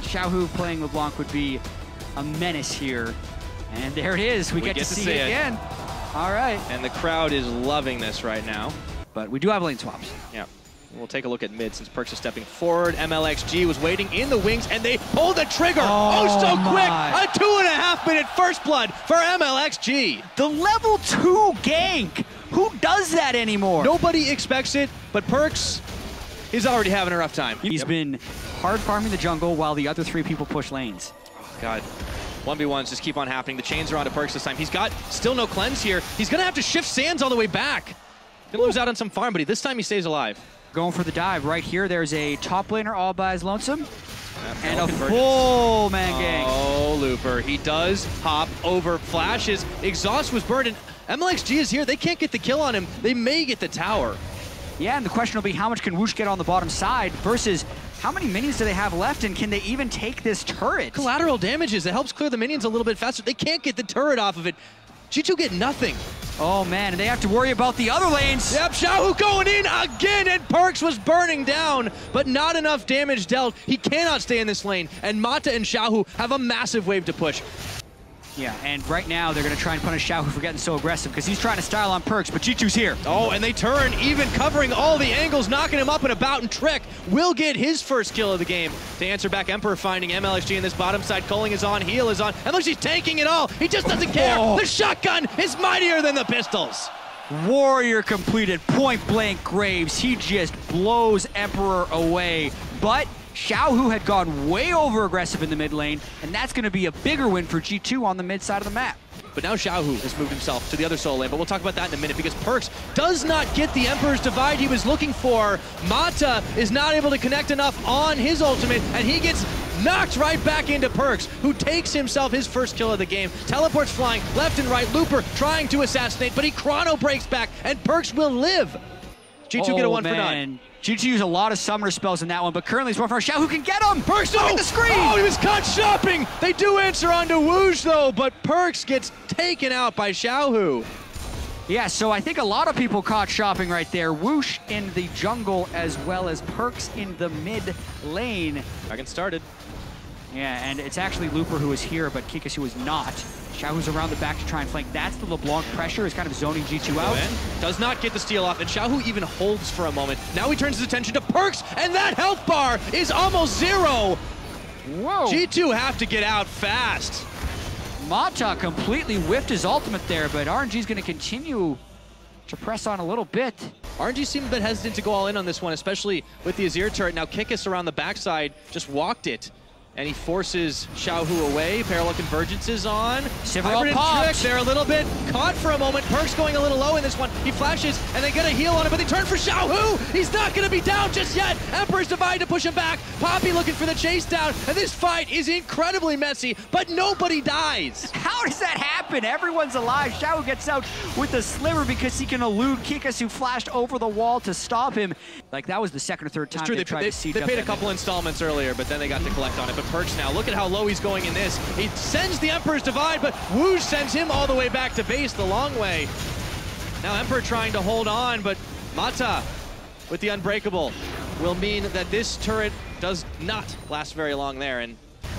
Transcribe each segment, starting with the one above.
xiaohu playing LeBlanc would be a menace here. And there it is. We get to see it again. All right. And the crowd is loving this right now. But we do have lane swaps. Yeah. We'll take a look at mid since Perkz is stepping forward. Mlxg was waiting in the wings, and they pull the trigger. Oh, so quick! A 2.5-minute first blood for Mlxg. The level 2 gank. Who does that anymore? Nobody expects it, but Perkz is already having a rough time. He's been hard farming the jungle while the other 3 people push lanes. Oh, God. 1v1s just keep on happening. The chains are onto Perkz this time. He's got still no cleanse here. He's going to have to shift sands all the way back. Gonna lose out on some farm, but this time he stays alive. Going for the dive right here. There's a top laner all by his lonesome. And a full man gank. Oh, Looper. He does hop over flashes. Exhaust was burned, and Mlxg is here. They can't get the kill on him. They may get the tower. Yeah, and the question will be how much can wuxx get on the bottom side versus how many minions do they have left, and can they even take this turret? Collateral damages. It helps clear the minions a little bit faster. They can't get the turret off of it. G2 get nothing. Oh man, and they have to worry about the other lanes. Yep, xiaohu going in again, and Perkz was burning down, but not enough damage dealt. He cannot stay in this lane, and Mata and xiaohu have a massive wave to push. Yeah, and right now they're going to try and punish xiaohu for getting so aggressive because he's trying to style on Perkz, but G2's here. Oh, and they turn, even covering all the angles, knocking him up and about, and Trick will get his first kill of the game. To answer back, Emperor finding Mlxg in this bottom side. Culling is on, heal is on. Mlxg's taking it all. He just doesn't care. The shotgun is mightier than the pistols. Warrior completed, point blank Graves. He just blows Emperor away, but xiaohu had gone way over aggressive in the mid lane, and that's going to be a bigger win for G2 on the mid side of the map. But now xiaohu has moved himself to the other solo lane, but we'll talk about that in a minute because Perkz does not get the Emperor's Divide he was looking for. Mata is not able to connect enough on his ultimate, and he gets knocked right back into Perkz, who takes himself his first kill of the game. Teleports flying left and right. Looper trying to assassinate, but he chrono breaks back, and Perkz will live. G2 get a 1 for 9. G2 used a lot of summoner spells in that one, but currently it's one for xiaohu can get him! Perkz, look at the screen! Oh, he was caught shopping! They do answer onto wuxx though, but Perkz gets taken out by xiaohu. Yeah, so I think a lot of people caught shopping right there. wuxx in the jungle as well as Perkz in the mid lane. Dragon started. Yeah, and it's actually Looper who is here, but Kikis who is not. xiaohu's around the back to try and flank. That's the LeBlanc pressure, is kind of zoning G2 out. Does not get the steal off, and xiaohu even holds for a moment. Now he turns his attention to Perkz, and that health bar is almost 0. Whoa. G2 have to get out fast. Mata completely whiffed his ultimate there, but RNG's going to continue to press on a little bit. RNG seemed a bit hesitant to go all in on this one, especially with the Azir turret. Now Kikis around the backside just walked it, and he forces xiaohu away. Parallel Convergence is on. Sivir popped. Trick, they're a little bit caught for a moment. Perkz going a little low in this one. He flashes, and they get a heal on him, but they turn for xiaohu. He's not going to be down just yet. Emperor's Divide to push him back. Poppy looking for the chase down, and this fight is incredibly messy, but nobody dies. How does that happen? Everyone's alive. xiaohu gets out with the sliver because he can elude Kikis, who flashed over the wall to stop him. Like, that was the second or third time they tried to siege up. They paid a couple installments earlier, but then they got to collect on it. But Perkz now, look at how low he's going in this. He sends the Emperor's Divide, but wuxx sends him all the way back to base the long way. Now Emperor trying to hold on, but Mata with the Unbreakable will mean that this turret does not last very long there, and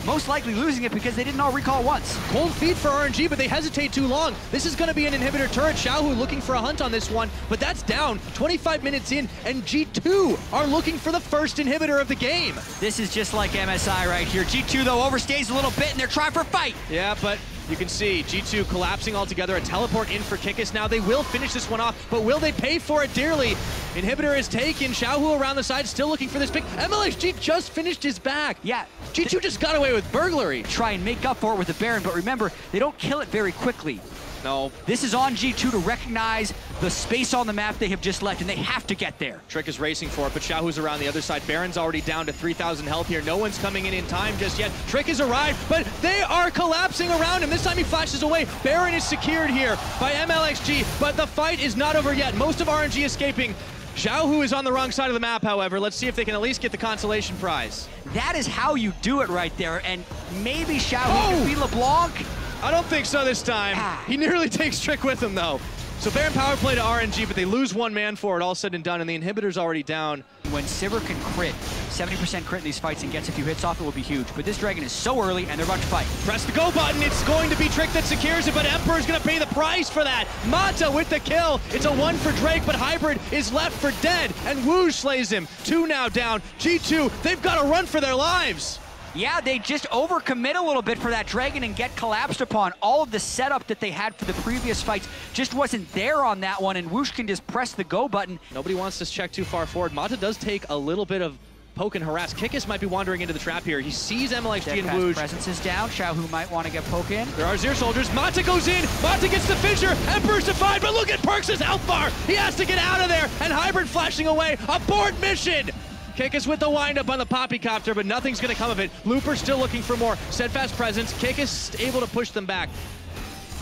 most likely losing it because they didn't all recall once. Cold feet for RNG, but they hesitate too long. This is going to be an inhibitor turret. xiaohu looking for a hunt on this one, but that's down 25 minutes in, and G2 are looking for the first inhibitor of the game. This is just like MSI right here. G2, though, overstays a little bit, and they're trying for a fight. Yeah, but you can see G2 collapsing altogether. A teleport in for Kikis. Now they will finish this one off, but will they pay for it dearly? Inhibitor is taken. xiaohu around the side, still looking for this pick. Mlxg just finished his back. Yeah. G2 just got away with burglary. Try and make up for it with the Baron, but remember, they don't kill it very quickly. No. This is on G2 to recognize the space on the map they have just left, and they have to get there. Trick is racing for it, but xiaohu's around the other side. Baron's already down to 3,000 health here. No one's coming in time just yet. Trick has arrived, but they are collapsing around him. This time he flashes away. Baron is secured here by Mlxg, but the fight is not over yet. Most of RNG escaping. xiaohu is on the wrong side of the map, however. Let's see if they can at least get the consolation prize. That is how you do it right there, and maybe xiaohu can be LeBlanc. I don't think so this time. He nearly takes Trick with him, though. So Baron power play to RNG, but they lose one man for it, all said and done, and the inhibitor's already down. When Sivir can crit, 70% crit in these fights and gets a few hits off, it will be huge. But this Dragon is so early, and they're about to fight. Press the go button. It's going to be Trick that secures it, but Emperor's going to pay the price for that. Mata with the kill. It's a 1 for Drake, but Hybrid is left for dead, and wuxx slays him. 2 now down. G2, they've got to run for their lives. Yeah, they just overcommit a little bit for that Dragon and get collapsed upon. All of the setup that they had for the previous fights just wasn't there on that one, and wuxx can just press the go button. Nobody wants to check too far forward. Mata does take a little bit of poke and harass. Kikis might be wandering into the trap here. He sees Mlxg and wuxx. Presence is down. xiaohu might want to get poke in. There are Azir soldiers. Mata goes in. Mata gets the fissure. Emperor's defied, but look at Perkz' health bar. He has to get out of there, and Hybrid flashing away. Abort mission. Kikis with the windup on the Poppycopter, but nothing's going to come of it. Looper still looking for more. Steadfast presence. Kikis able to push them back.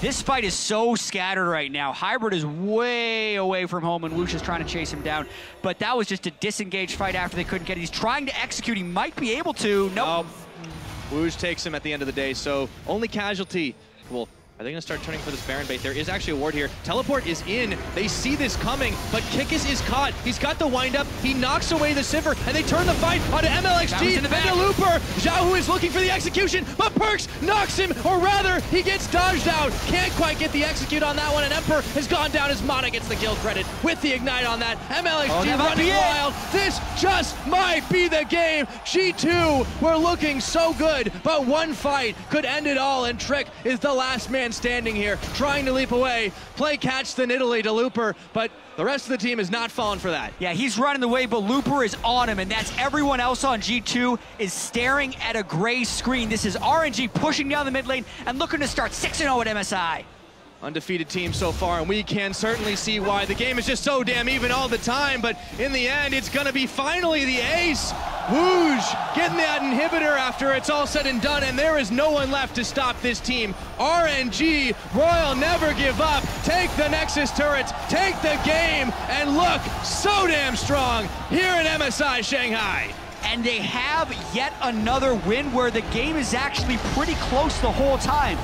This fight is so scattered right now. Hybrid is way away from home, and wuxx is trying to chase him down. But that was just a disengaged fight after they couldn't get it. He's trying to execute. He might be able to. Nope. wuxx takes him at the end of the day, so only casualty. Well, are they going to start turning for this Baron bait? There is actually a ward here. Teleport is in. They see this coming, but Kikis is caught. He's got the windup. He knocks away the Sivir, and they turn the fight onto Mlxg and the Looper. xiaohu is looking for the execution, but Perkz knocks him, or rather, he gets dodged out. Can't quite get the execute on that one, and Emperor has gone down as Mata gets the kill credit with the ignite on that. Mlxg running wild. This just might be the game. G2 were looking so good, but one fight could end it all, and Trick is the last man standing here, trying to leap away, play catch the Nidalee to Looper, but the rest of the team is not falling for that. Yeah, he's running the way, but Looper is on him, and that's everyone else on G2 is staring at a gray screen. This is RNG pushing down the mid lane and looking to start 6-0 at MSI. Undefeated team so far, and we can certainly see why. The game is just so damn even all the time, but in the end, it's gonna be finally the ace. wuxx getting that inhibitor after it's all said and done, and there is no one left to stop this team. RNG, Royal never give up. Take the Nexus turrets, take the game, and look so damn strong here in MSI Shanghai. And they have yet another win where the game is actually pretty close the whole time.